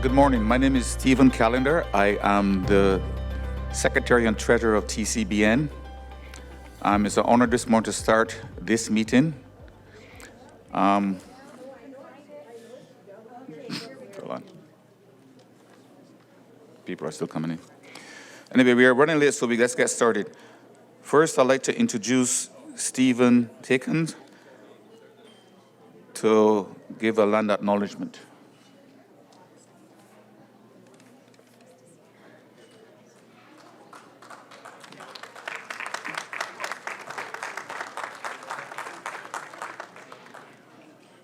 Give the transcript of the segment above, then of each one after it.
Good morning. My name is Stephen Callender. I am the Secretary and Treasurer of TCBN. It's an honor this morning to start this meeting. Hold on. People are still coming in. Anyway, we are running late, so let's get started. First, I'd like to introduce Stephen Tickens to give a land acknowledgement.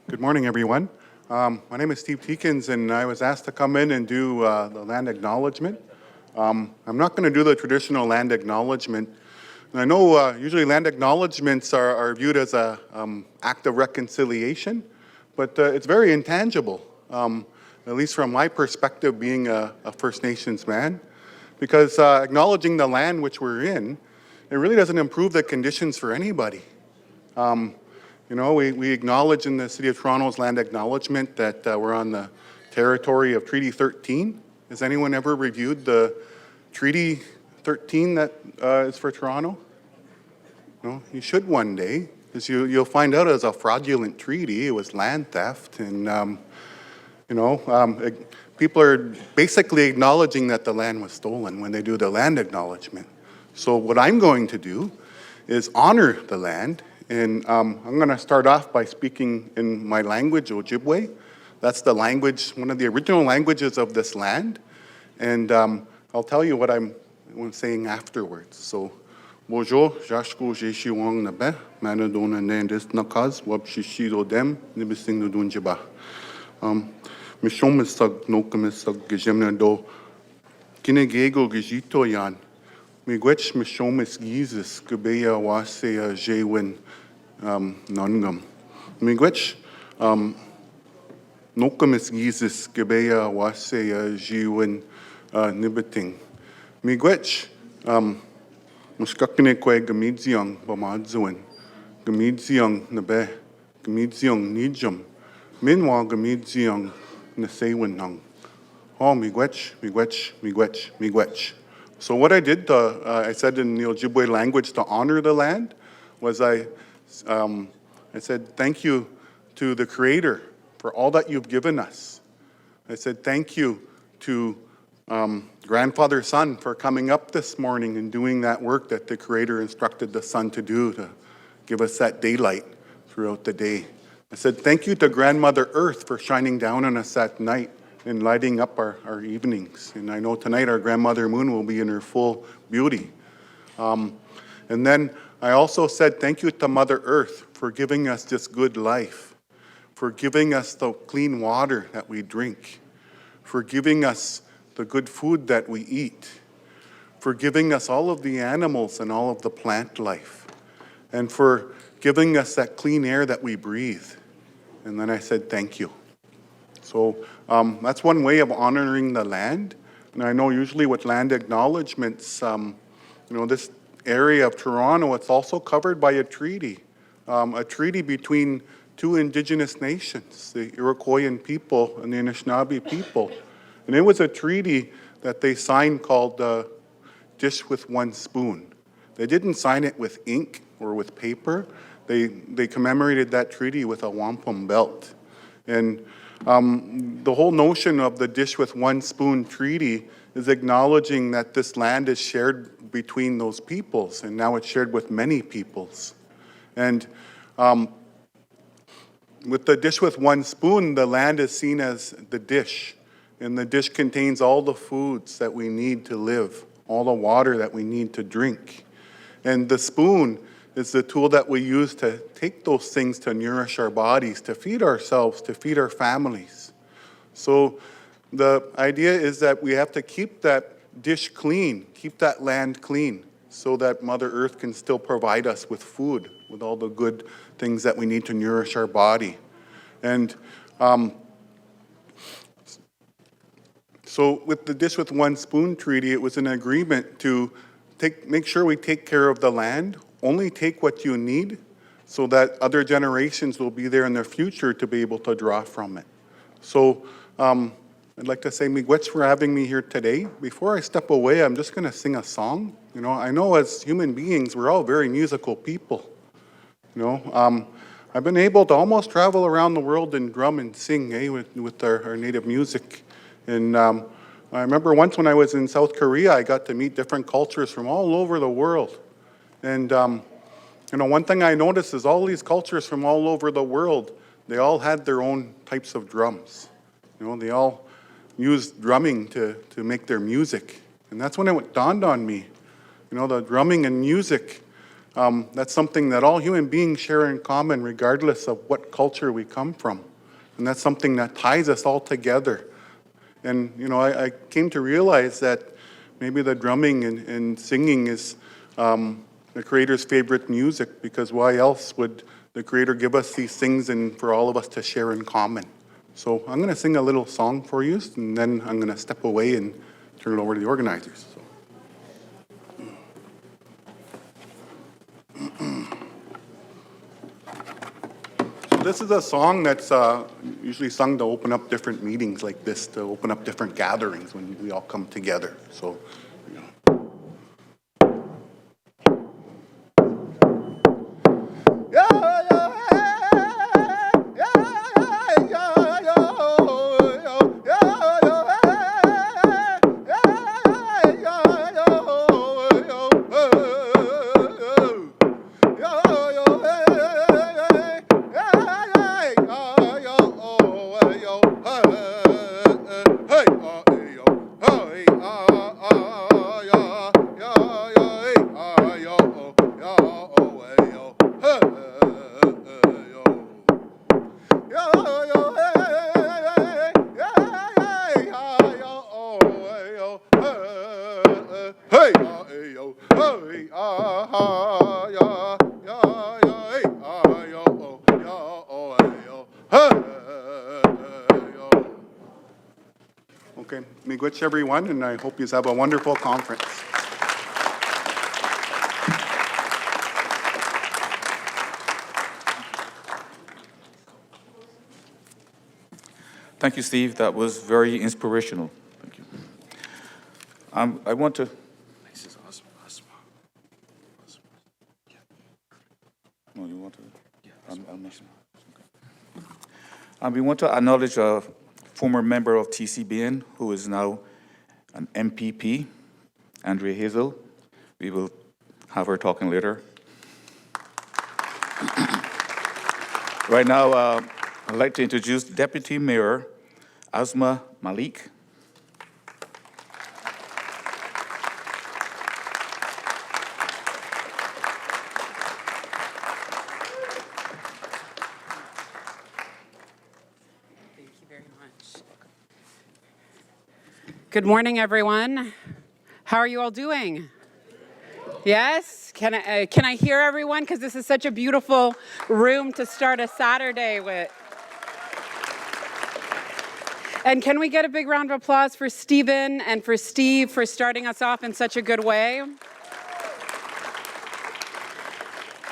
Good morning, everyone. My name is Steve Tickens, and I was asked to come in and do the land acknowledgement. I'm not going to do the traditional land acknowledgement. And I know usually land acknowledgements are viewed as an act of reconciliation, but it's very intangible, at least from my perspective being a First Nations man, because acknowledging the land which we're in, it really doesn't improve the conditions for anybody. You know, we acknowledge in the City of Toronto's land acknowledgement that we're on the territory of Treaty 13. Has anyone ever reviewed the Treaty 13 that is for Toronto? No, you should one day, because you'll find out it was a fraudulent treaty. It was land theft, and people are basically acknowledging that the land was stolen when they do the land acknowledgement. So what I'm going to do is honor the land. And I'm going to start off by speaking in my language, Ojibwe. That's the language, one of the original languages of this land. And I'll tell you what I'm saying afterwards. So, Bonjour, Jashko Jeshiwang Nabe, Manadona Nandis Nakaz, Wabshishido Dem, Nibising Dunjiba. Mishomisag Nokemisag Gejemnado, Kinegego Gejito Yan. Miigwech mishomis Jesus, Gubeya Wasea Jewin Nongam. Miigwech Nokemis Jesus, Gubeya Wasea Jewin Nibiting. Miigwech Muskakine Gamidziang Bamadzuin, Gamidziang Nabe, Gamidziang Nijum, Minwa Gamidziang Nasewin Nong. Oh, miigwech. So what I did, I said in the Ojibwe language to honor the land, was I said thank you to the Creator for all that you've given us. I said thank you to Grandfather Son for coming up this morning and doing that work that the Creator instructed the Son to do, to give us that daylight throughout the day. I said thank you to Grandmother Earth for shining down on us at night and lighting up our evenings. And I know tonight our Grandmother Moon will be in her full beauty. And then I also said thank you to Mother Earth for giving us this good life, for giving us the clean water that we drink, for giving us the good food that we eat, for giving us all of the animals and all of the plant life, and for giving us that clean air that we breathe. And then I said thank you. So that's one way of honoring the land. And I know usually with land acknowledgements, this area of Toronto, it's also covered by a treaty between two Indigenous nations, the Iroquoian people and the Anishinaabe people. And it was a treaty that they signed called Dish with One Spoon. They didn't sign it with ink or with paper. They commemorated that treaty with a wampum belt. And the whole notion of the Dish with One Spoon treaty is acknowledging that this land is shared between those peoples, and now it's shared with many peoples. And with the Dish with One Spoon, the land is seen as the dish, and the dish contains all the foods that we need to live, all the water that we need to drink. And the spoon is the tool that we use to take those things to nourish our bodies, to feed ourselves, to feed our families. So the idea is that we have to keep that dish clean, keep that land clean, so that Mother Earth can still provide us with food, with all the good things that we need to nourish our body. And so with the Dish with One Spoon treaty, it was an agreement to make sure we take care of the land, only take what you need, so that other generations will be there in the future to be able to draw from it. So I'd like to say miigwech for having me here today. Before I step away, I'm just going to sing a song. You know, I know as human beings, we're all very musical people. You know, I've been able to almost travel around the world and drum and sing with our native music. And I remember once when I was in South Korea, I got to meet different cultures from all over the world. And you know, one thing I noticed is all these cultures from all over the world, they all had their own types of drums. You know, they all used drumming to make their music. And that's when it dawned on me. You know, the drumming and music, that's something that all human beings share in common regardless of what culture we come from. And that's something that ties us all together. And, you know, I came to realize that maybe the drumming and singing is the Creator's favorite music, because why else would the Creator give us these things and for all of us to share in common? So I'm going to sing a little song for you, and then I'm going to step away and turn it over to the organizers. So this is a song that's usually sung to open up different meetings like this, to open up different gatherings when we all come together. So, you know. Okay, miigwech everyone, and I hope you have a wonderful conference. Thank you, Steve. That was very inspirational. Thank you. I want to. This is awesome. No, you want to? Yeah. I'll mention. Okay. We want to acknowledge a former member of TCBN who is now an MPP, Andrea Hazel. We will have her talking later. Right now, I'd like to introduce Deputy Mayor Asma Malik. Thank you very much. Good morning, everyone. How are you all doing? Yes? Can I hear everyone? Because this is such a beautiful room to start a Saturday with. And can we get a big round of applause for Stephen and for Steve for starting us off in such a good way?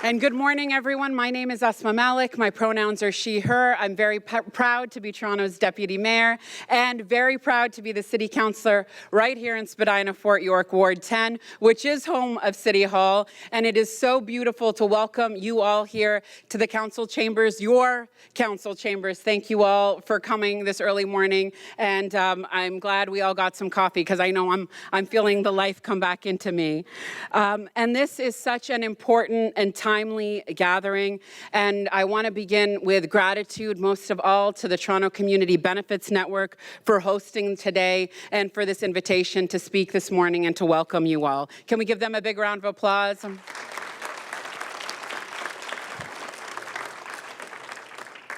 And good morning, everyone. My name is Asma Malik. My pronouns are she, her. I'm very proud to be Toronto's deputy mayor and very proud to be the city councillor right here in Spadina, Fort York, Ward 10, which is home of City Hall. And it is so beautiful to welcome you all here to the council chambers, your council chambers. Thank you all for coming this early morning. And I'm glad we all got some coffee because I know I'm feeling the life come back into me. And this is such an important and timely gathering, and I want to begin with gratitude most of all to the Toronto Community Benefits Network for hosting today and for this invitation to speak this morning and to welcome you all. Can we give them a big round of applause?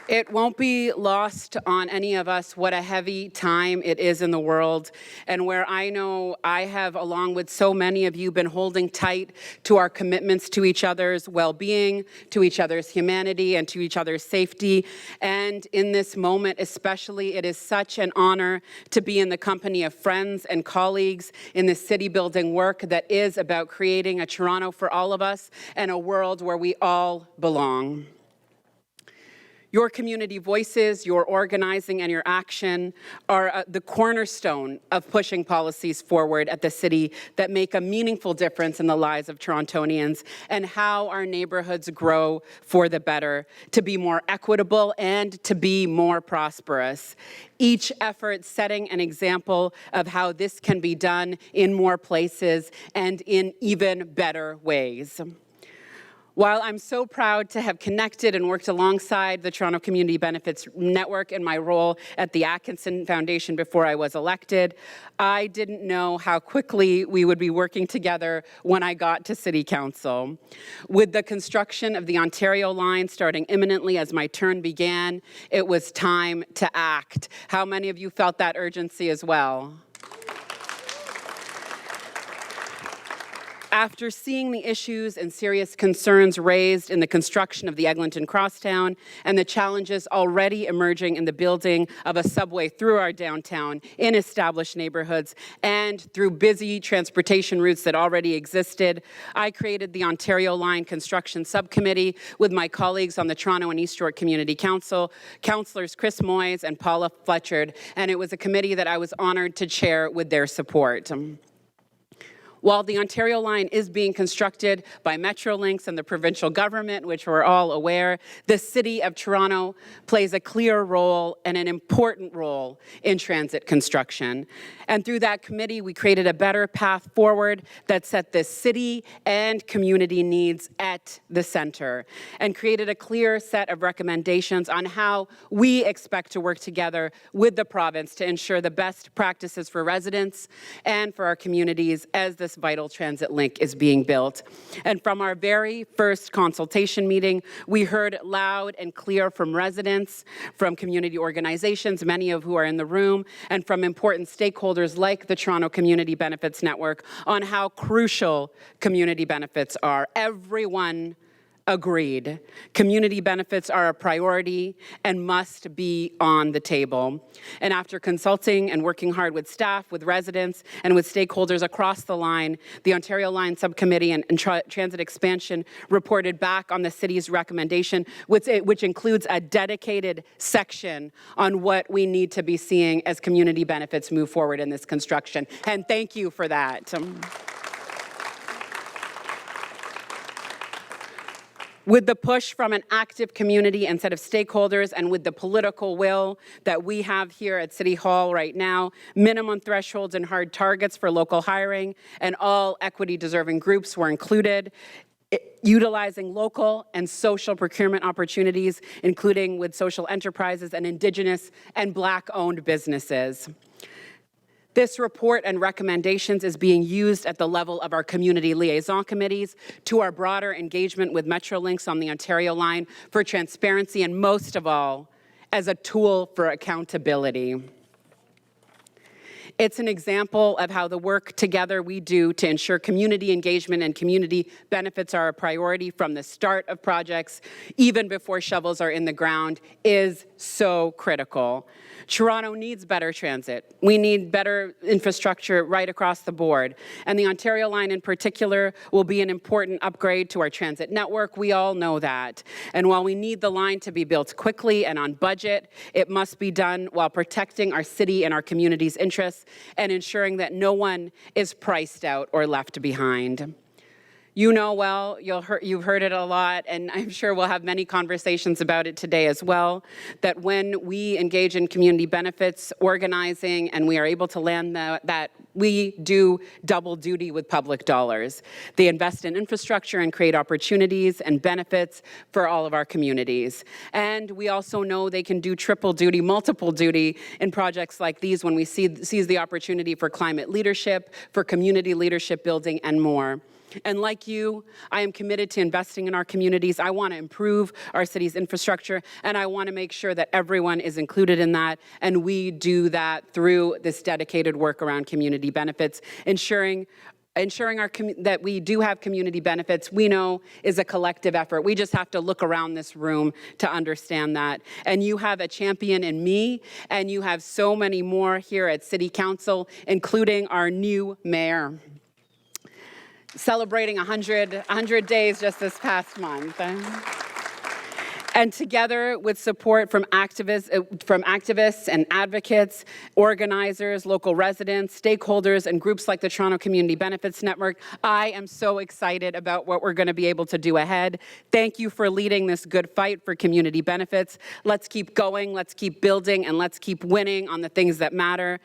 It won't be lost on any of us what a heavy time it is in the world, and where I know I have, along with so many of you, been holding tight to our commitments to each other's well-being, to each other's humanity, and to each other's safety. And in this moment especially, it is such an honor to be in the company of friends and colleagues in the city-building work that is about creating a Toronto for all of us and a world where we all belong. Your community voices, your organizing, and your action are the cornerstone of pushing policies forward at the city that make a meaningful difference in the lives of Torontonians and how our neighborhoods grow for the better, to be more equitable and to be more prosperous. Each effort setting an example of how this can be done in more places and in even better ways. While I'm so proud to have connected and worked alongside the Toronto Community Benefits Network in my role at the Atkinson Foundation before I was elected, I didn't know how quickly we would be working together when I got to City Council. With the construction of the Ontario line starting imminently as my turn began, it was time to act. How many of you felt that urgency as well? After seeing the issues and serious concerns raised in the construction of the Eglinton Crosstown and the challenges already emerging in the building of a subway through our downtown in established neighborhoods and through busy transportation routes that already existed, I created the Ontario Line Construction Subcommittee with my colleagues on the Toronto and East York Community Council, Councillors Chris Moyes and Paula Fletcher, and it was a committee that I was honored to chair with their support. While the Ontario line is being constructed by Metrolinx and the provincial government, which we're all aware, the City of Toronto plays a clear role and an important role in transit construction. And through that committee, we created a better path forward that set the city and community needs at the center and created a clear set of recommendations on how we expect to work together with the province to ensure the best practices for residents and for our communities as this vital transit link is being built. And from our very first consultation meeting, we heard loud and clear from residents, from community organizations, many of who are in the room, and from important stakeholders like the Toronto Community Benefits Network on how crucial community benefits are. Everyone agreed. Community benefits are a priority and must be on the table. And after consulting and working hard with staff, with residents, and with stakeholders across the line, the Ontario Line Subcommittee and Transit Expansion reported back on the city's recommendation, which includes a dedicated section on what we need to be seeing as community benefits move forward in this construction. And thank you for that. With the push from an active community and set of stakeholders, and with the political will that we have here at City Hall right now, minimum thresholds and hard targets for local hiring and all equity-deserving groups were included, utilizing local and social procurement opportunities, including with social enterprises and Indigenous and Black-owned businesses. This report and recommendations is being used at the level of our community liaison committees, to our broader engagement with Metrolinx on the Ontario line for transparency, and most of all, as a tool for accountability. It's an example of how the work together we do to ensure community engagement and community benefits are a priority from the start of projects, even before shovels are in the ground, is so critical. Toronto needs better transit. We need better infrastructure right across the board. And the Ontario line in particular will be an important upgrade to our transit network. We all know that. And while we need the line to be built quickly and on budget, it must be done while protecting our city and our community's interests and ensuring that no one is priced out or left behind. You know well, you've heard it a lot, and I'm sure we'll have many conversations about it today as well, that when we engage in community benefits organizing and we are able to land that we do double duty with public dollars. They invest in infrastructure and create opportunities and benefits for all of our communities. And we also know they can do triple duty, multiple duty in projects like these when we seize the opportunity for climate leadership, for community leadership building, and more. And like you, I am committed to investing in our communities. I want to improve our city's infrastructure, and I want to make sure that everyone is included in that, and we do that through this dedicated work around community benefits, ensuring that we do have community benefits, we know is a collective effort. We just have to look around this room to understand that. And you have a champion in me, and you have so many more here at City Council, including our new mayor, celebrating 100 days just this past month. And together with support from activists and advocates, organizers, local residents, stakeholders, and groups like the Toronto Community Benefits Network, I am so excited about what we're going to be able to do ahead. Thank you for leading this good fight for community benefits. Let's keep going, let's keep building, and let's keep winning on the things that matter.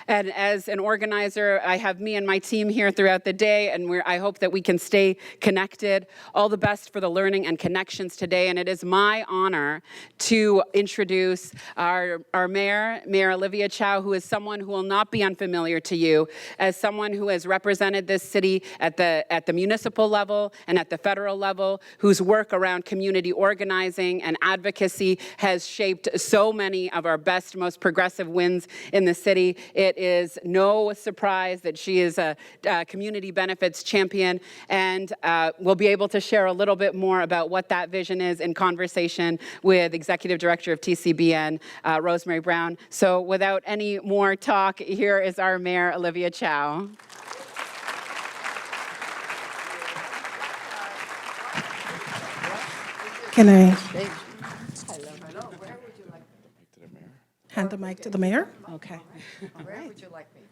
And as an organizer, I have me and my team here throughout the day, and I hope that we can stay connected. All the best for the learning and connections today, and it is my honor to introduce our mayor, Mayor Olivia Chow, who is someone who will not be unfamiliar to you, as someone who has represented this city at the municipal level and at the federal level, whose work around community organizing and advocacy has shaped so many of our best, most progressive wins in the city. It is no surprise that she is a community benefits champion, and we'll be able to share a little bit more about what that vision is in conversation with Executive Director of TCBN, Rosemary Brown. So without any more talk, here is our Mayor, Olivia Chow. Can I hand the mic to the mayor? Okay. Where would you like me?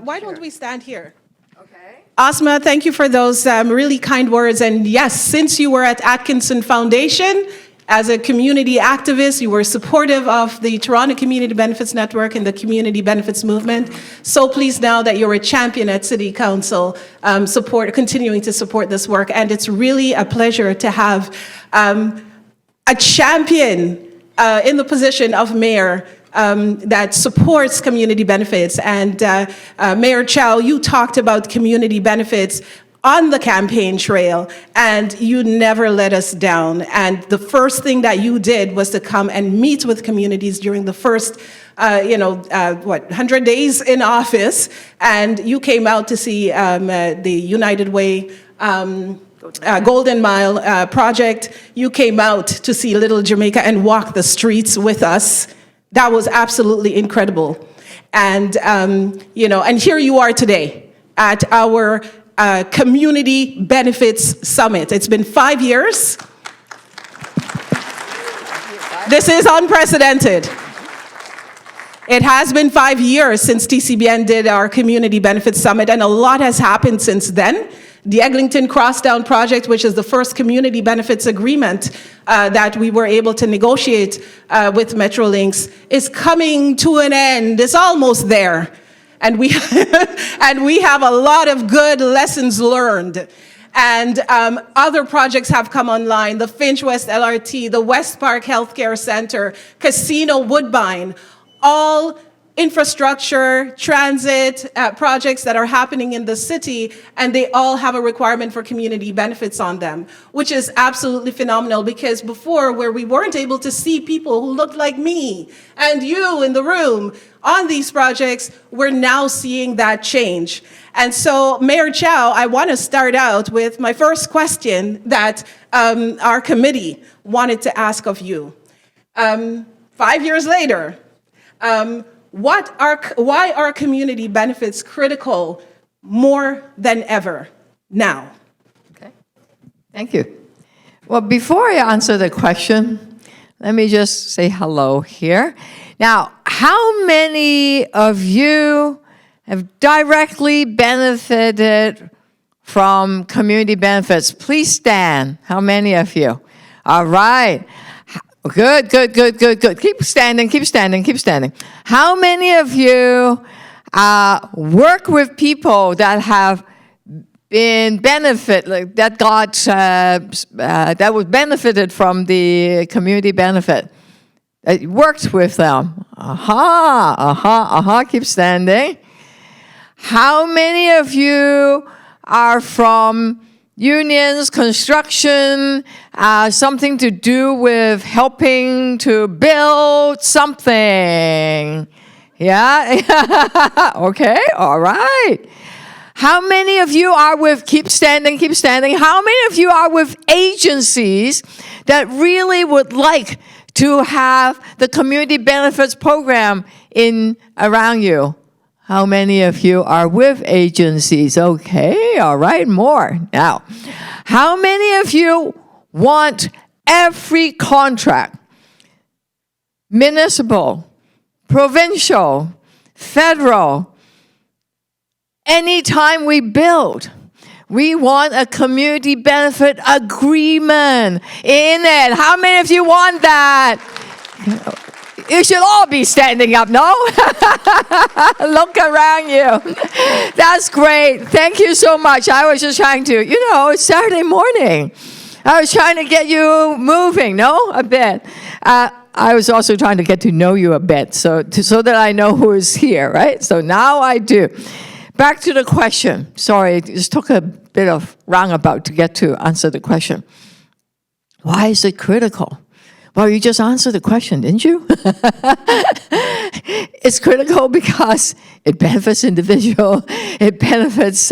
Why don't we stand here? Okay. Asma, thank you for those really kind words. And yes, since you were at Atkinson Foundation, as a community activist, you were supportive of the Toronto Community Benefits Network and the community benefits movement. So pleased now that you're a champion at City Council, continuing to support this work. And it's really a pleasure to have a champion in the position of mayor that supports community benefits. And Mayor Chow, you talked about community benefits on the campaign trail, and you never let us down. And the first thing that you did was to come and meet with communities during the first 100 days in office, and you came out to see the United Way Golden Mile project. You came out to see Little Jamaica and walk the streets with us. That was absolutely incredible. And, and here you are today at our Community Benefits Summit. It's been 5 years. This is unprecedented. It has been 5 years since TCBN did our Community Benefits Summit, and a lot has happened since then. The Eglinton Crosstown Project, which is the first community benefits agreement that we were able to negotiate with Metrolinx, is coming to an end. It's almost there. And we have a lot of good lessons learned. And other projects have come online, the Finch West LRT, the West Park Healthcare Center, Casino Woodbine, all infrastructure, transit projects that are happening in the city, and they all have a requirement for community benefits on them, which is absolutely phenomenal, because before, where we weren't able to see people who looked like me and you in the room on these projects, we're now seeing that change. And so, Mayor Chow, I want to start out with my first question that our committee wanted to ask of you. 5 years later, why are community benefits critical more than ever now? Okay. Thank you. Well, before I answer the question, let me just say hello here. Now, how many of you have directly benefited from community benefits? Please stand. How many of you? All right. Good. Keep standing. How many of you work with people that have been that was benefited from the community benefit? That worked with them? Keep standing. How many of you are from unions, construction, something to do with helping to build something? Yeah? Okay, all right. How many of you are with, keep standing, how many of you are with agencies that really would like to have the community benefits program in around you? How many of you are with agencies? Okay, all right, more. Now, how many of you want every contract, municipal, provincial, federal, anytime we build, we want a community benefit agreement in it. How many of you want that? You should all be standing up, no? Look around you. That's great. Thank you so much. I was just trying to, it's Saturday morning. I was trying to get you moving, no? A bit. I was also trying to get to know you a bit so that I know who is here, right? So now I do. Back to the question. Sorry, it just took a bit of roundabout to get to answer the question. Why is it critical? Well, you just answered the question, didn't you? It's critical because it benefits individuals, it benefits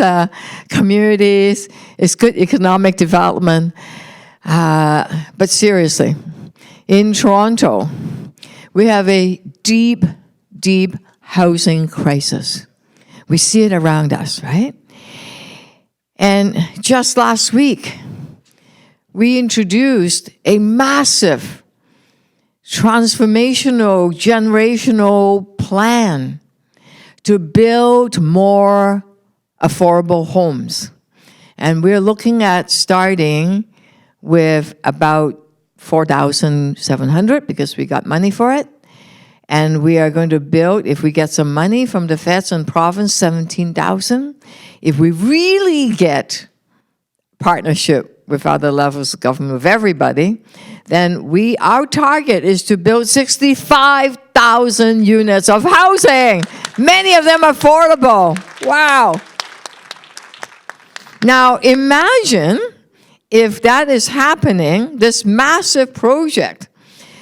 communities, it's good economic development. But seriously, in Toronto, we have a deep, deep housing crisis. We see it around us, right? And just last week, we introduced a massive transformational, generational plan to build more affordable homes. And we're looking at starting with about 4,700 because we got money for it. And we are going to build, if we get some money from the feds and province, 17,000. If we really get partnership with other levels of government, with everybody, then our target is to build 65,000 units of housing. Many of them affordable. Wow. Now imagine if that is happening, this massive project.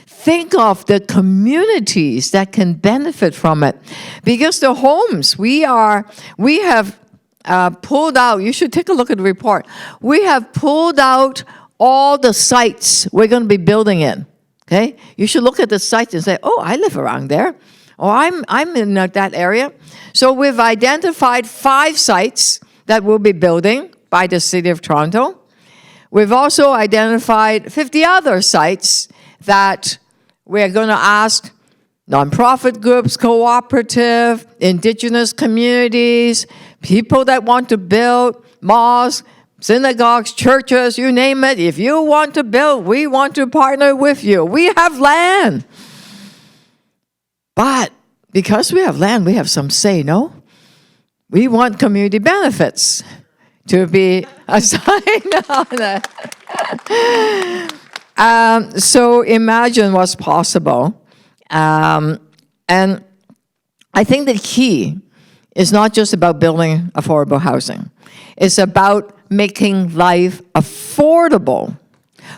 Think of the communities that can benefit from it. Because the homes, we have pulled out, you should take a look at the report. We have pulled out all the sites we're going to be building in, okay? You should look at the sites and say, oh, I live around there, or I'm in that area. So we've identified 5 sites that we'll be building by the City of Toronto. We've also identified 50 other sites that we're going to ask nonprofit groups, cooperative, indigenous communities, people that want to build mosques, synagogues, churches, you name it. If you want to build, we want to partner with you. We have land. But because we have land, we have some say, no? We want community benefits to be assigned on it. So imagine what's possible. And I think the key is not just about building affordable housing. It's about making life affordable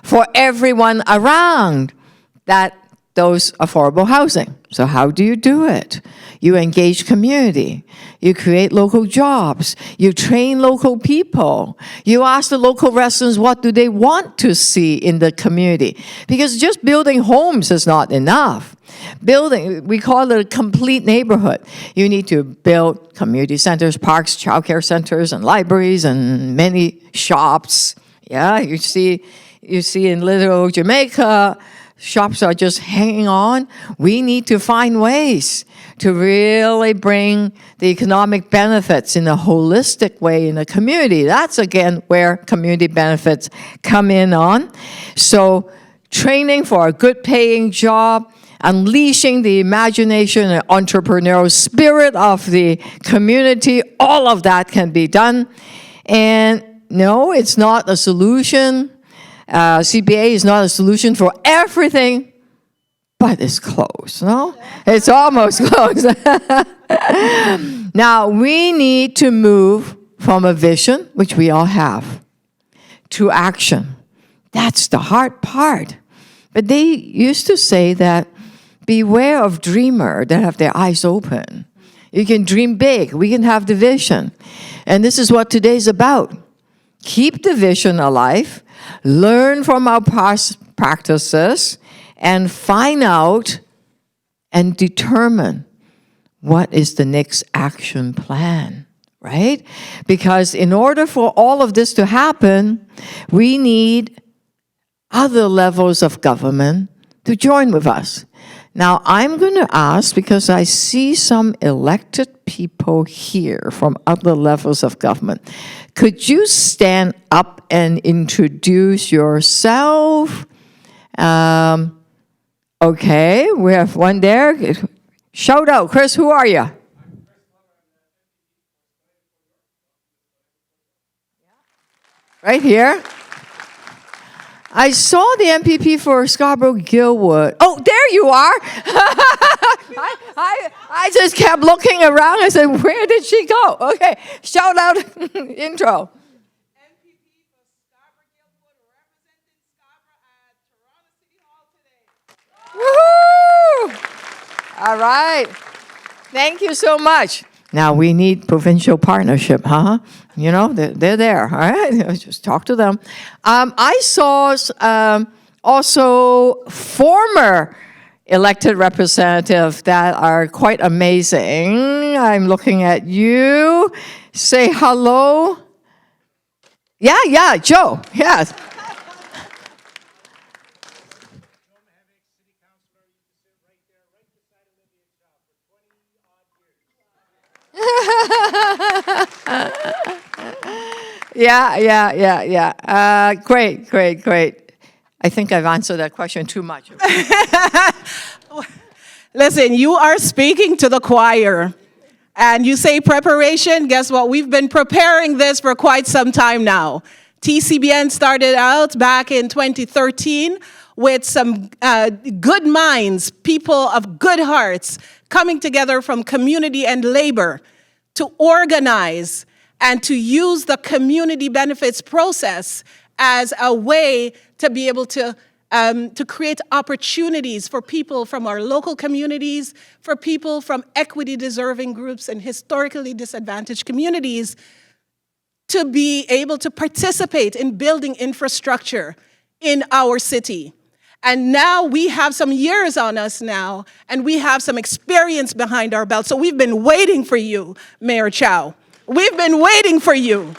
for everyone around those affordable housing. So how do you do it? You engage community. You create local jobs. You train local people. You ask the local residents what do they want to see in the community. Because just building homes is not enough. We call it a complete neighborhood. You need to build community centers, parks, childcare centers, and libraries, and many shops. Yeah, you see in Little Jamaica, shops are just hanging on. We need to find ways to really bring the economic benefits in a holistic way in the community. That's, again, where community benefits come in on. So training for a good paying job, unleashing the imagination and entrepreneurial spirit of the community, all of that can be done. And no, it's not a solution. CPA is not a solution for everything, but it's close, no? It's almost close. Now, we need to move from a vision, which we all have, to action. That's the hard part. But they used to say that beware of dreamers that have their eyes open. You can dream big. We can have the vision. And this is what today's about. Keep the vision alive, learn from our past practices, and find out and determine what is the next action plan, right? Because in order for all of this to happen, we need other levels of government to join with us. Now, I'm going to ask, because I see some elected people here from other levels of government, could you stand up and introduce yourself? Okay, we have one there. Shout out, Chris, who are you? Right here. I saw the MPP for Scarborough-Gilwood. Oh, there you are. I just kept looking around. I said, where did she go? Okay, shout out intro. MPP for Scarborough-Gilwood, representing Scarborough at Toronto City Hall today. Woohoo! All right. Thank you so much. Now we need provincial partnership, huh? You know, they're there, all right? Just talk to them. I saw also former elected representatives that are quite amazing. I'm looking at you. Say hello. Yeah, Joe, yes. Yeah. Great. I think I've answered that question too much. Listen, you are speaking to the choir. And you say preparation, guess what? We've been preparing this for quite some time now. TCBN started out back in 2013 with some good minds, people of good hearts, coming together from community and labor to organize and to use the community benefits process as a way to be able to create opportunities for people from our local communities, for people from equity-deserving groups and historically disadvantaged communities to be able to participate in building infrastructure in our city. And now we have some years on us now, and we have some experience behind our belt. So we've been waiting for you, Mayor Chow. We've been waiting for you.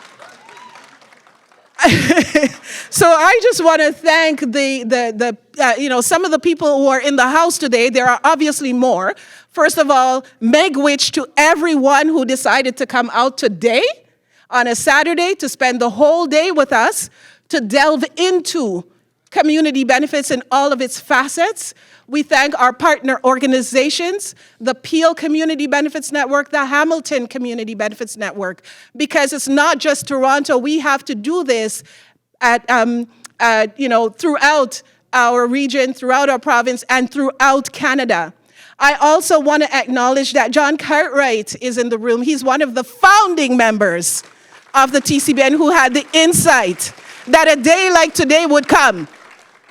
So I just want to thank some of the people who are in the house today. There are obviously more. First of all, Megwitch to everyone who decided to come out today on a Saturday to spend the whole day with us to delve into community benefits in all of its facets. We thank our partner organizations, the Peel Community Benefits Network, the Hamilton Community Benefits Network, because it's not just Toronto. We have to do this throughout our region, throughout our province, and throughout Canada. I also want to acknowledge that John Cartwright is in the room. He's one of the founding members of the TCBN who had the insight that a day like today would come,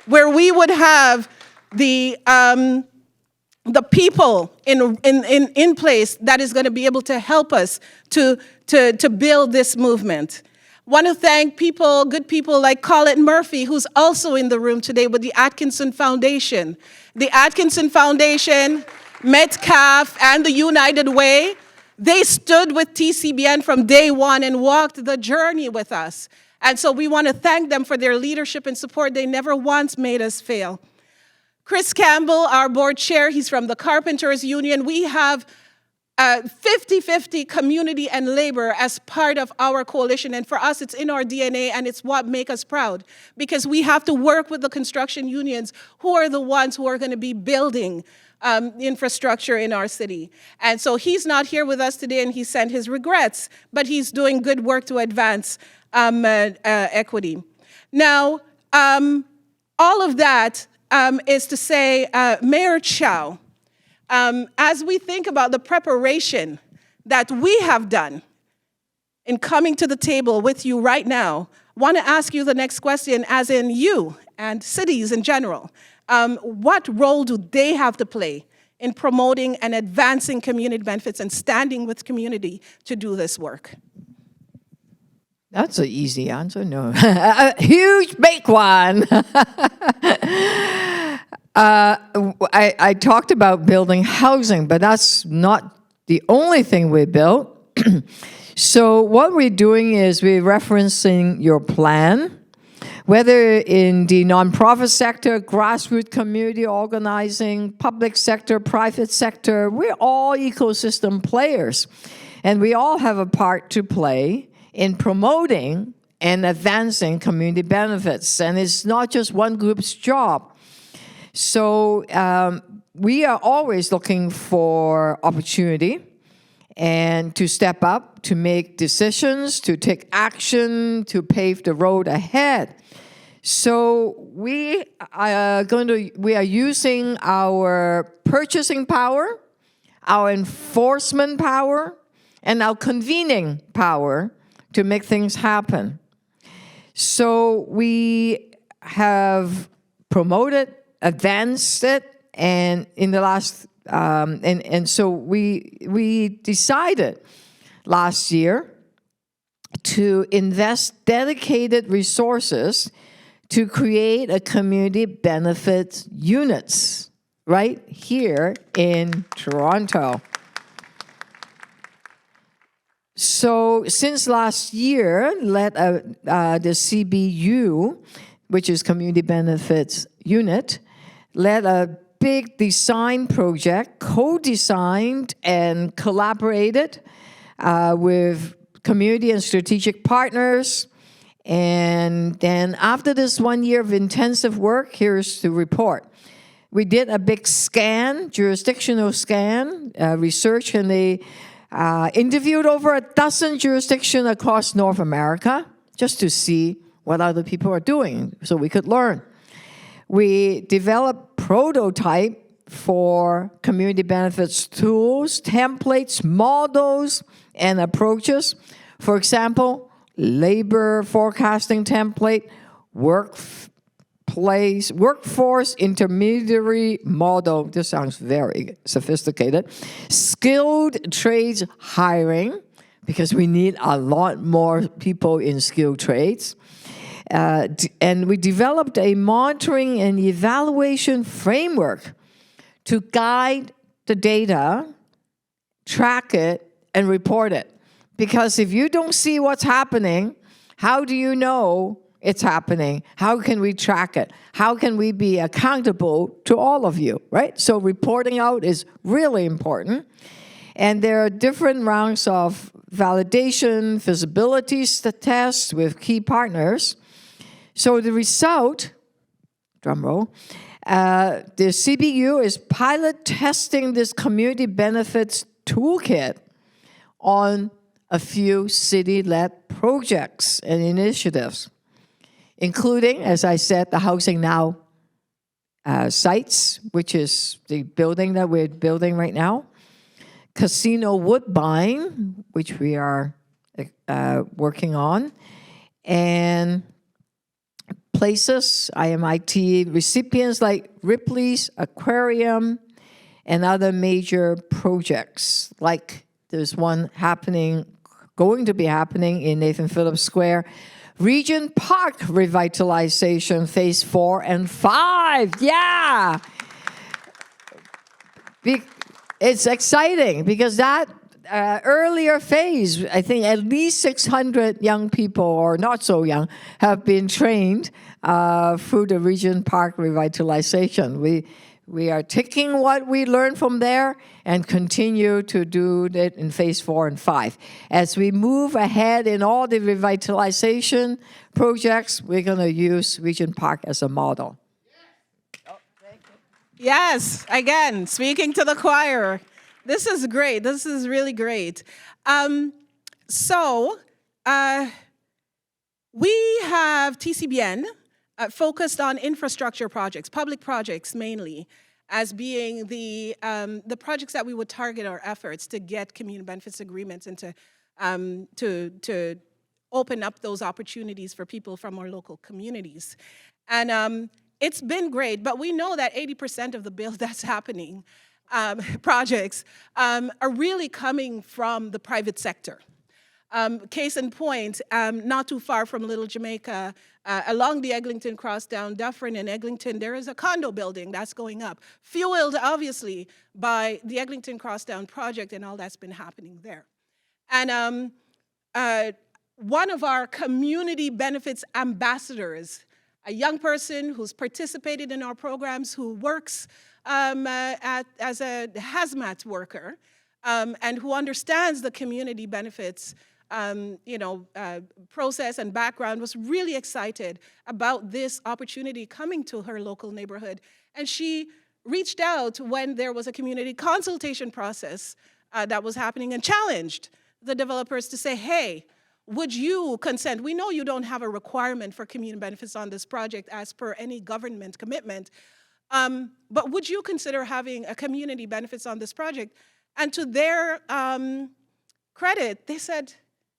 where we would have the people in place that is going to be able to help us to build this movement. Want to thank good people like Colin Murphy, who's also in the room today with the Atkinson Foundation. The Atkinson Foundation, Metcalf, and the United Way, they stood with TCBN from day one and walked the journey with us. And so we want to thank them for their leadership and support. They never once made us fail. Chris Campbell, our board chair, he's from the Carpenters Union. We have 50-50 community and labor as part of our coalition. And for us, it's in our DNA, and it's what makes us proud, because we have to work with the construction unions, who are the ones who are going to be building infrastructure in our city. And so he's not here with us today, and he sent his regrets, but he's doing good work to advance equity. Now, all of that is to say, Mayor Chow, as we think about the preparation that we have done in coming to the table with you right now, want to ask you the next question, as in you and cities in general. What role do they have to play in promoting and advancing community benefits and standing with community to do this work? That's an easy answer, no. A huge big one. I talked about building housing, but that's not the only thing we built. So what we're doing is we're referencing your plan. whether in the nonprofit sector, grassroots community organizing, public sector, private sector, we're all ecosystem players. And we all have a part to play in promoting and advancing community benefits. And it's not just one group's job. So we are always looking for opportunity and to step up, to make decisions, to take action, to pave the road ahead. So we are using our purchasing power, our enforcement power, and our convening power to make things happen. So we have promoted, advanced it, and in the last, so we decided last year to invest dedicated resources to create a community benefits units right here in Toronto. So since last year, the CBU, which is Community Benefits Unit, led a big design project, co-designed and collaborated with community and strategic partners. And then after this 1 year of intensive work, here's the report. We did a big scan, jurisdictional scan, research, and they interviewed over a dozen jurisdictions across North America just to see what other people are doing so we could learn. We developed prototype for community benefits tools, templates, models, and approaches. For example, labor forecasting template, workforce intermediary model. This sounds very sophisticated. Skilled trades hiring, because we need a lot more people in skilled trades. And we developed a monitoring and evaluation framework to guide the data, track it, and report it. Because if you don't see what's happening, how do you know it's happening? How can we track it? How can we be accountable to all of you, right? So reporting out is really important. And there are different rounds of validation, feasibility tests with key partners. So the result, drum roll, the CBU is pilot testing this community benefits toolkit on a few city-led projects and initiatives, including, as I said, the Housing Now sites, which is the building that we're building right now, Casino Woodbine, which we are working on, and places, IMIT recipients like Ripley's Aquarium and other major projects, like there's one going to be happening in Nathan Phillips Square, Regent Park revitalization, phase 4 and 5. Yeah! It's exciting because that earlier phase, I think at least 600 young people, or not so young, have been trained through the Regent Park revitalization. We are taking what we learned from there and continue to do it in phase 4 and 5. As we move ahead in all the revitalization projects, we're going to use Regent Park as a model. Yes, again, speaking to the choir. This is great. This is really great. We have TCBN focused on infrastructure projects, public projects mainly, as being the projects that we would target our efforts to get community benefits agreements and to open up those opportunities for people from our local communities. And it's been great, but we know that 80% of the bill that's happening, projects, are really coming from the private sector. Case in point, not too far from Little Jamaica, along the Eglinton Cross down Dufferin and Eglinton, there is a condo building that's going up, fueled obviously by the Eglinton Cross Down project and all that's been happening there. And one of our community benefits ambassadors a young person who's participated in our programs, who works as a hazmat worker, and who understands the community benefits process and background, was really excited about this opportunity coming to her local neighborhood. And she reached out when there was a community consultation process that was happening and challenged the developers to say, hey, would you consent? We know you don't have a requirement for community benefits on this project as per any government commitment, but would you consider having a community benefits on this project? And to their credit, they said,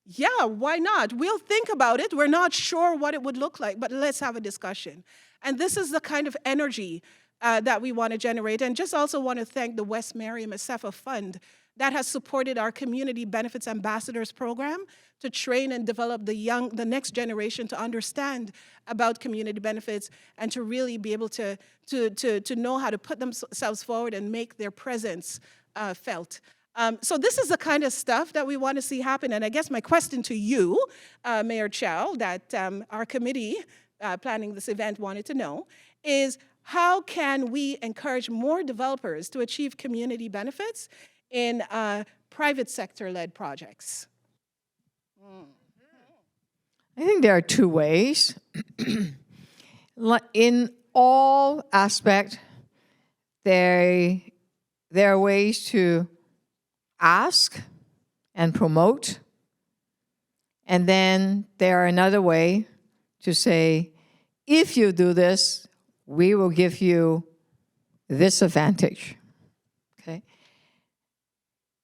yeah, why not? We'll think about it. We're not sure what it would look like, but let's have a discussion. And this is the kind of energy that we want to generate. And just also want to thank the West Marion Masefa Fund that has supported our Community Benefits Ambassadors program to train and develop the next generation to understand about community benefits and to really be able to know how to put themselves forward and make their presence felt. So this is the kind of stuff that we want to see happen. And I guess my question to you, Mayor Chow, that our committee planning this event wanted to know is, how can we encourage more developers to achieve community benefits in private sector-led projects? I think there are two ways. In all aspects, there are ways to ask and promote. And then there are another way to say, if you do this, we will give you this advantage. Okay?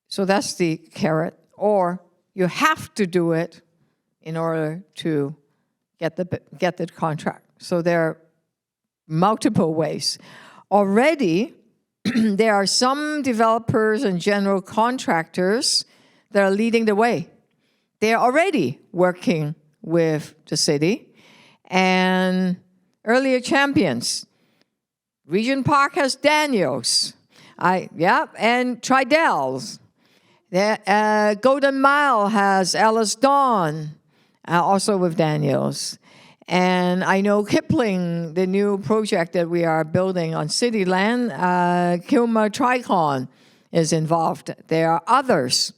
So that's the carrot. Or you have to do it in order to get the contract. So there are multiple ways. Already, there are some developers and general contractors that are leading the way. They're already working with the city. And earlier champions, Regent Park has Daniels. And Tridell's. Golden Mile has Alice Dawn, also with Daniels. And I know Kipling, the new project that we are building on city land, Kilmer Tricon is involved. There are others.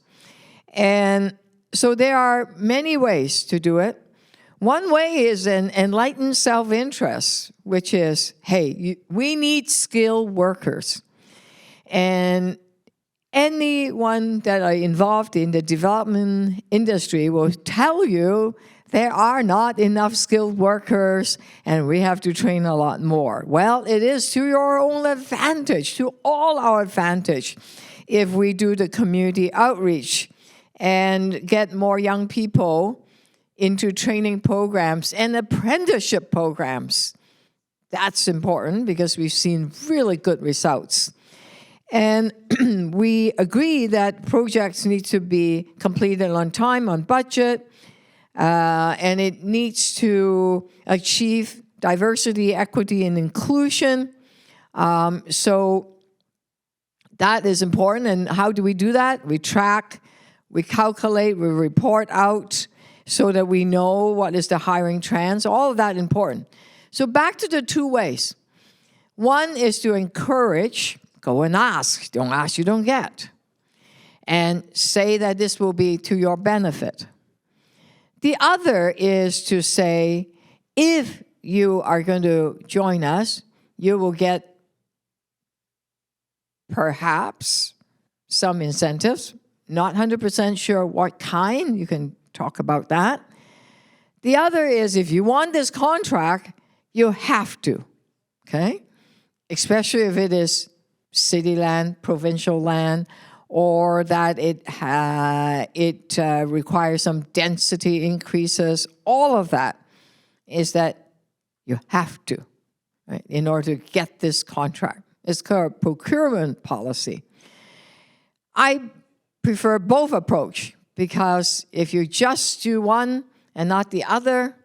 And so there are many ways to do it. One way is an enlightened self-interest, which is, hey, we need skilled workers. And anyone that are involved in the development industry will tell you there are not enough skilled workers and we have to train a lot more. Well, it is to your own advantage, to all our advantage, if we do the community outreach and get more young people into training programs and apprenticeship programs. That's important because we've seen really good results. And we agree that projects need to be completed on time, on budget, and it needs to achieve diversity, equity, and inclusion. So that is important. And how do we do that? We track, we calculate, we report out so that we know what is the hiring trends. All of that important. So back to the two ways. One is to encourage. Go and ask. Don't ask, you don't get. And say that this will be to your benefit. The other is to say, if you are going to join us, you will get perhaps some incentives. Not 100% sure what kind. You can talk about that. The other is, if you want this contract, you have to. Okay? Especially if it is city land, provincial land, or that it requires some density increases. All of that is that you have to, right, in order to get this contract. It's called procurement policy. I prefer both approach because if you just do one and not the other,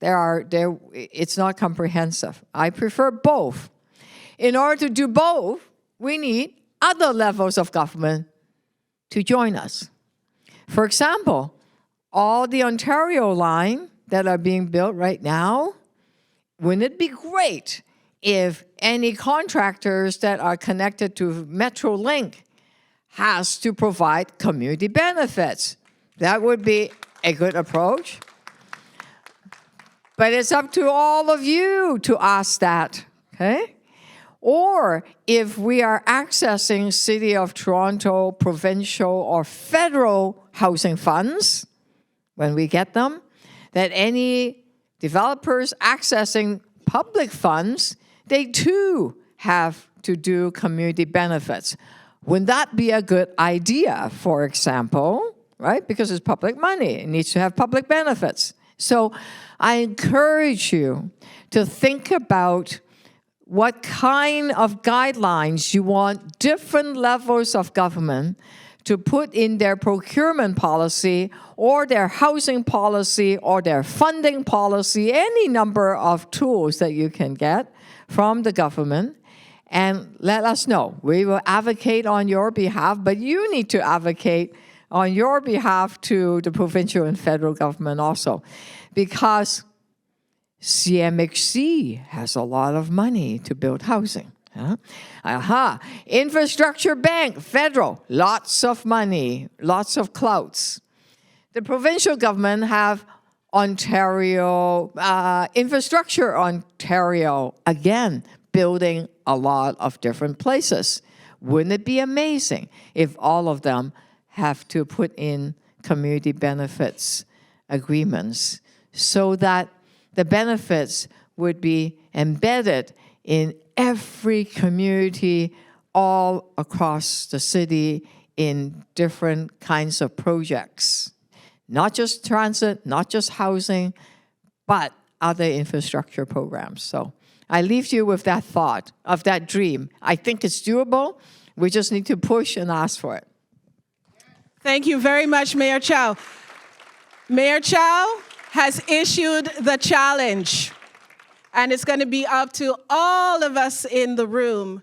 it's not comprehensive. I prefer both. In order to do both, we need other levels of government to join us. For example, all the Ontario line that are being built right now, wouldn't it be great if any contractors that are connected to Metrolink has to provide community benefits? That would be a good approach. But it's up to all of you to ask that, okay? Or if we are accessing City of Toronto provincial or federal housing funds, when we get them, that any developers accessing public funds, they too have to do community benefits. Wouldn't that be a good idea, for example, right? Because it's public money, it needs to have public benefits. So I encourage you to think about what kind of guidelines you want different levels of government to put in their procurement policy or their housing policy or their funding policy, any number of tools that you can get from the government, and let us know. We will advocate on your behalf, but you need to advocate on your behalf to the provincial and federal government also, because CMHC has a lot of money to build housing. Infrastructure Bank, federal, lots of money, lots of clouds. The provincial government have Ontario, Infrastructure Ontario, again, building a lot of different places. Wouldn't it be amazing if all of them have to put in community benefits agreements so that the benefits would be embedded in every community all across the city in different kinds of projects? Not just transit, not just housing, but other infrastructure programs. So I leave you with that thought, of that dream. I think it's doable. We just need to push and ask for it. Thank you very much, Mayor Chow. Mayor Chow has issued the challenge, and it's going to be up to all of us in the room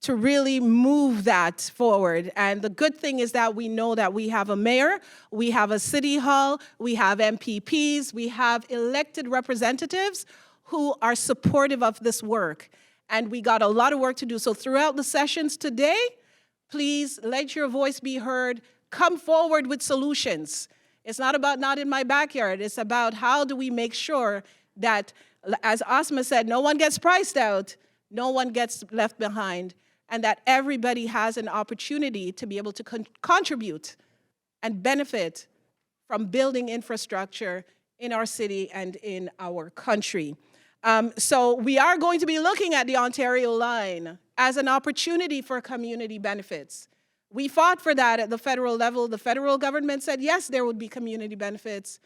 to really move that forward. And the good thing is that we know that we have a mayor, we have a city hall, we have MPPs, we have elected representatives who are supportive of this work. And we got a lot of work to do. So throughout the sessions today, please let your voice be heard. Come forward with solutions. It's not about not in my backyard. It's about how do we make sure that, as Asma said, no one gets priced out, no one gets left behind, and that everybody has an opportunity to be able to contribute and benefit from building infrastructure in our city and in our country. So we are going to be looking at the Ontario line as an opportunity for community benefits. We fought for that at the federal level. The federal government said, yes, there would be community benefits.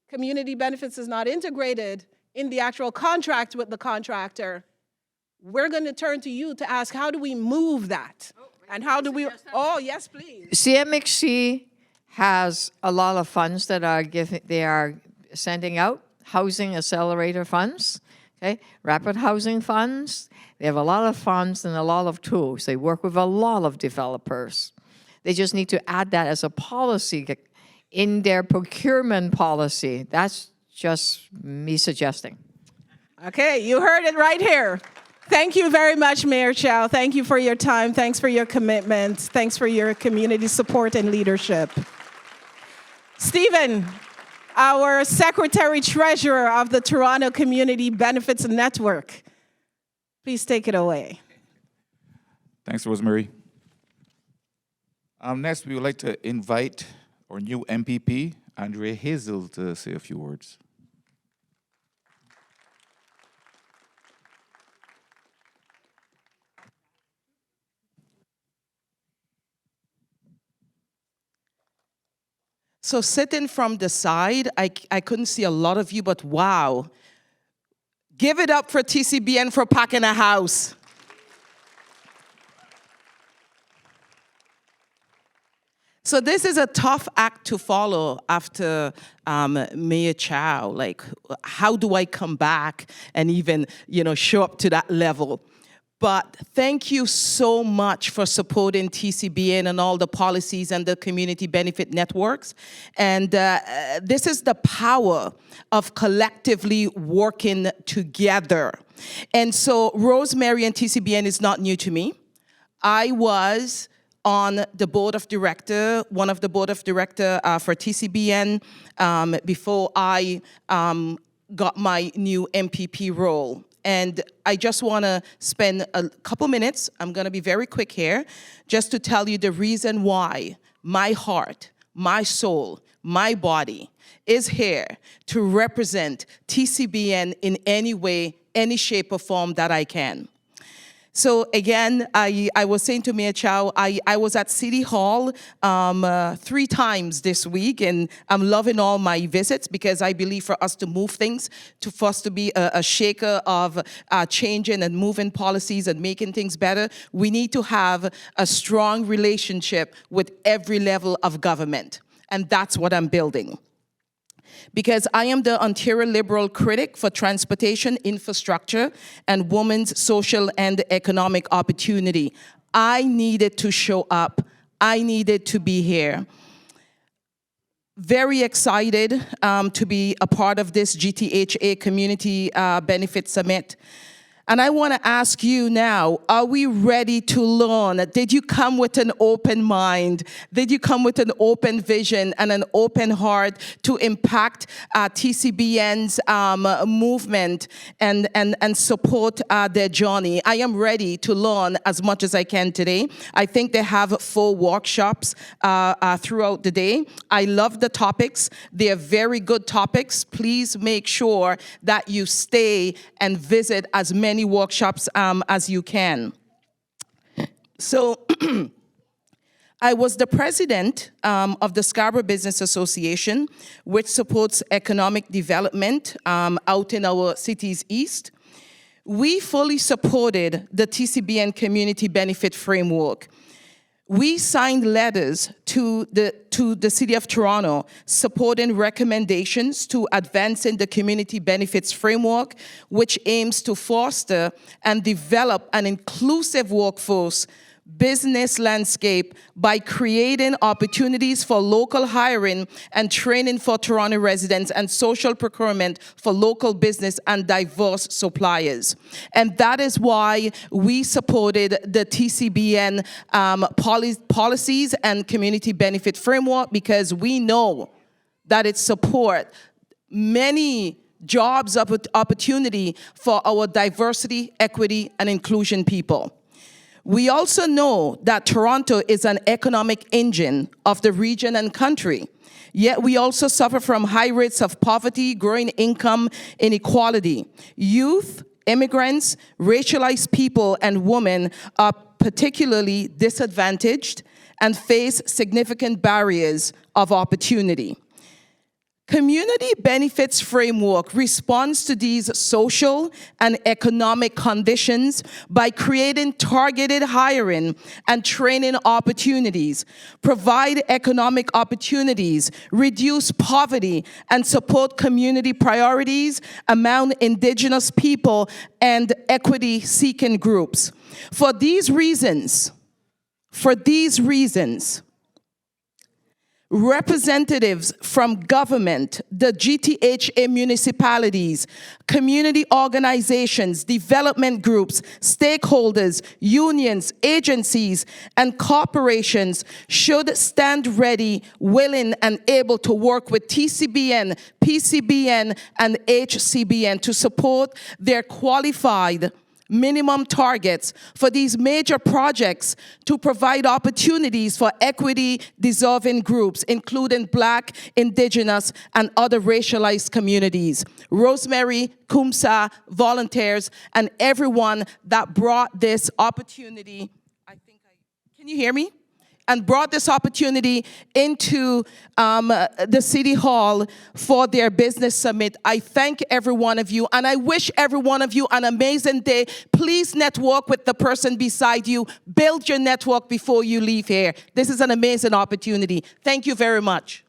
Community benefits is not integrated in the actual contract with the contractor. We're going to turn to you to ask, how do we move that? And how do we, oh, yes, please. CMHC has a lot of funds that they are sending out, housing accelerator funds, okay, rapid housing funds. They have a lot of funds and a lot of tools. They work with a lot of developers. They just need to add that as a policy in their procurement policy. That's just me suggesting. Okay, you heard it right here. Thank you very much, Mayor Chow. Thank you for your time. Thanks for your commitment. Thanks for your community support and leadership. Stephen, our Secretary-Treasurer of the Toronto Community Benefits Network. Please take it away. Thanks, Rosemary. Next, we would like to invite our new MPP, Andrea Hazel, to say a few words. So sitting from the side, I couldn't see a lot of you, but wow. Give it up for TCBN for packing a house. So this is a tough act to follow after Mayor Chow. Like, how do I come back and even, show up to that level? But thank you so much for supporting TCBN and all the policies and the community benefit networks. And this is the power of collectively working together. And so Rosemary and TCBN is not new to me. I was on the board of director, one of the board of director for TCBN before I got my new MPP role. And I just want to spend a couple minutes, I'm going to be very quick here, just to tell you the reason why my heart, my soul, my body is here to represent TCBN in any way, any shape or form that I can. So again, I was saying to Mayor Chow, I was at City Hall 3 times this week, and I'm loving all my visits because I believe for us to move things, for us to be a shaker of changing and moving policies and making things better, we need to have a strong relationship with every level of government. And that's what I'm building. Because I am the Ontario Liberal critic for transportation, infrastructure, and women's social and economic opportunity. I needed to show up. I needed to be here. Very excited to be a part of this GTHA Community Benefit Summit. And I want to ask you now, are we ready to learn? Did you come with an open mind? Did you come with an open vision and an open heart to impact TCBN's movement and support their journey? I am ready to learn as much as I can today. I think they have 4 workshops throughout the day. I love the topics. They are very good topics. Please make sure that you stay and visit as many workshops as you can. So I was the president of the Scarborough Business Association, which supports economic development out in our city's east. We fully supported the TCBN Community Benefit Framework. We signed letters to the City of Toronto supporting recommendations to advancing the Community Benefits Framework, which aims to foster and develop an inclusive workforce business landscape by creating opportunities for local hiring and training for Toronto residents and social procurement for local business and diverse suppliers. And that is why we supported the TCBN policies and community benefit framework, because we know that it supports many jobs opportunity for our diversity, equity, and inclusion people. We also know that Toronto is an economic engine of the region and country, yet we also suffer from high rates of poverty, growing income inequality. Youth, immigrants, racialized people, and women are particularly disadvantaged and face significant barriers of opportunity. Community Benefits Framework responds to these social and economic conditions by creating targeted hiring and training opportunities, provide economic opportunities, reduce poverty, and support community priorities among Indigenous people and equity-seeking groups. For these reasons, representatives from government, the GTHA municipalities, community organizations, development groups, stakeholders, unions, agencies, and corporations should stand ready, willing, and able to work with TCBN, PCBN, and HCBN to support their qualified minimum targets for these major projects to provide opportunities for equity-deserving groups, including Black, Indigenous, and other racialized communities. Rosemary, Kumsa, volunteers, and everyone that brought this opportunity, can you hear me? And brought this opportunity into the City Hall for their business summit. I thank every one of you, and I wish every one of you an amazing day. Please network with the person beside you. Build your network before you leave here. This is an amazing opportunity. Thank you very much.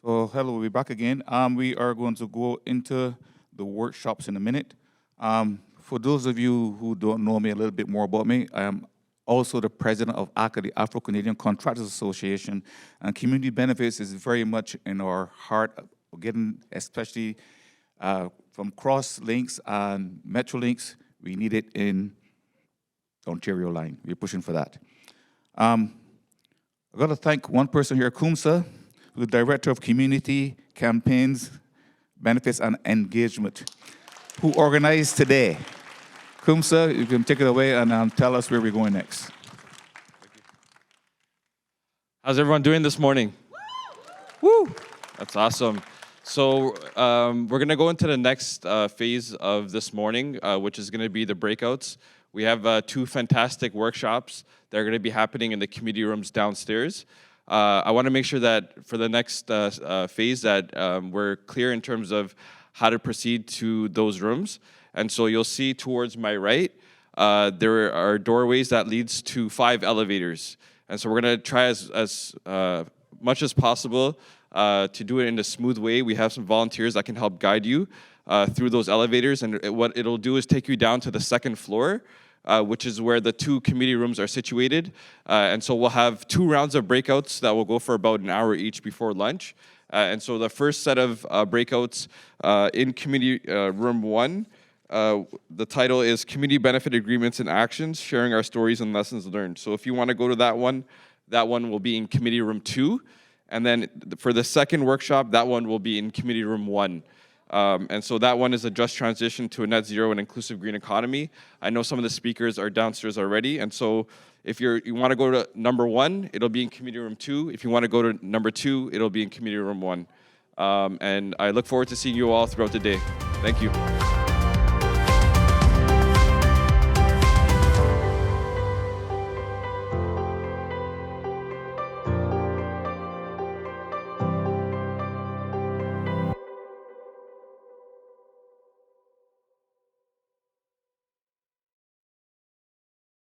So hello, we're back again. We are going to go into the workshops in a minute. For those of you who don't know me a little bit more about me, I am also the president of ACCA, the Afro-Canadian Contractors Association, and community benefits is very much in our heart, getting especially from cross links and metro links. We need it in the Ontario line. We're pushing for that. I've got to thank one person here, Kumsa, who's the Director of Community Campaigns, Benefits and Engagement, who organized today. Kumsa, you can take it away and tell us where we're going next. How's everyone doing this morning? Woo! That's awesome. So we're going to go into the next phase of this morning, which is going to be the breakouts. We have 2 fantastic workshops that are going to be happening in the community rooms downstairs. I want to make sure that for the next phase that we're clear in terms of how to proceed to those rooms. And so you'll see towards my right, there are doorways that leads to 5 elevators. And so we're going to try as much as possible to do it in a smooth way. We have some volunteers that can help guide you through those elevators. And what it'll do is take you down to the 2nd floor, which is where the 2 committee rooms are situated. And so we'll have 2 rounds of breakouts that will go for about an hour each before lunch. And so the first set of breakouts in committee room 1, the title is Community Benefit Agreements and Actions, Sharing Our Stories and Lessons Learned. So if you want to go to that one will be in committee room 2. And then for the 2nd workshop, that one will be in committee room 1. And so that one is a just transition to a net zero and inclusive green economy. I know some of the speakers are downstairs already. And so if you want to go to number 1, it'll be in committee room 2. If you want to go to number 2, it'll be in committee room 1. And I look forward to seeing you all throughout the day. Thank you.